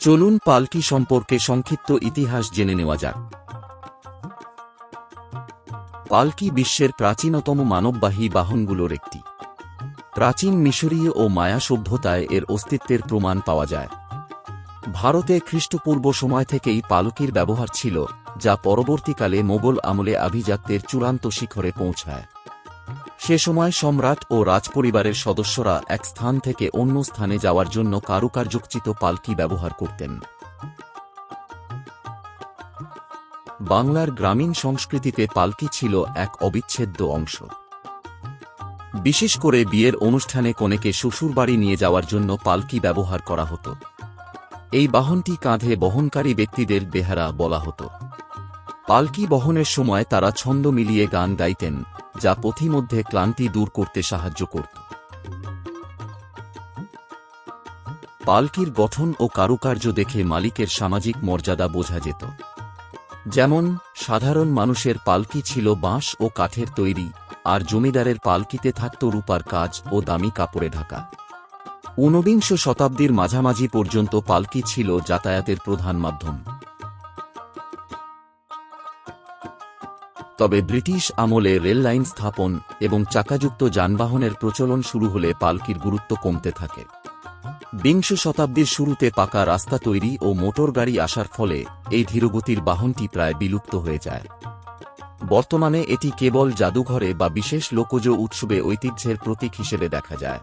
চলুন পালকি সম্পর্কে সংক্ষিপ্ত ইতিহাস জেনে নেওয়া যাক। পালকি বিশ্বের প্রাচীনতম মানববাহী বাহনগুলোর একটি। প্রাচীন মিশরীয় ও মায়া সভ্যতায় এর অস্তিত্বের প্রমাণ পাওয়া যায়। ভারতে খ্রিস্টপূর্ব সময় থেকেই পালকির ব্যবহার ছিল, যা পরবর্তীকালে মোগল আমলে আভিজাত্যের চূড়ান্ত শিখরে পৌঁছায়। সে সময় সম্রাট ও রাজপরিবারের সদস্যরা এক স্থান থেকে অন্য স্থানে যাওয়ার জন্য কারুকার্যচিত পালকি ব্যবহার করতেন। বাংলার গ্রামীণ সংস্কৃতিতে পালকি ছিল এক অবিচ্ছেদ্য অংশ। বিশেষ করে বিয়ের অনুষ্ঠানে কনেকে শ্বশুরবাড়ি নিয়ে যাওয়ার জন্য পালকি ব্যবহার করা হতো। এই বাহনটি কাঁধে বহনকারী ব্যক্তিদের বেহারা বলা হতো। পালকি বহনের সময় তারা ছন্দ মিলিয়ে গান গাইতেন, যা পথিমধ্যে ক্লান্তি দূর করতে সাহায্য করত। পালকির গঠন ও কারুকার্য দেখে মালিকের সামাজিক মর্যাদা বোঝা যেত। যেমন, সাধারণ মানুষের পালকি ছিল বাঁশ ও কাঠের তৈরি, আর জমিদারের পালকিতে থাকত রূপার কাজ ও দামি কাপড়ে ঢাকা। ঊনবিংশ শতাব্দীর মাঝামাঝি পর্যন্ত পালকি ছিল যাতায়াতের প্রধান মাধ্যম। তবে ব্রিটিশ আমলে রেললাইন স্থাপন এবং চাকাযুক্ত যানবাহনের প্রচলন শুরু হলে পালকির গুরুত্ব কমতে থাকে। বিংশ শতাব্দীর শুরুতে পাকা রাস্তা তৈরি ও মোটর গাড়ি আসার ফলে এই ধীরগতির বাহনটি প্রায় বিলুপ্ত হয়ে যায়। বর্তমানে এটি কেবল জাদুঘরে বা বিশেষ লোকজ উৎসবে ঐতিহ্যের প্রতীক হিসেবে দেখা যায়।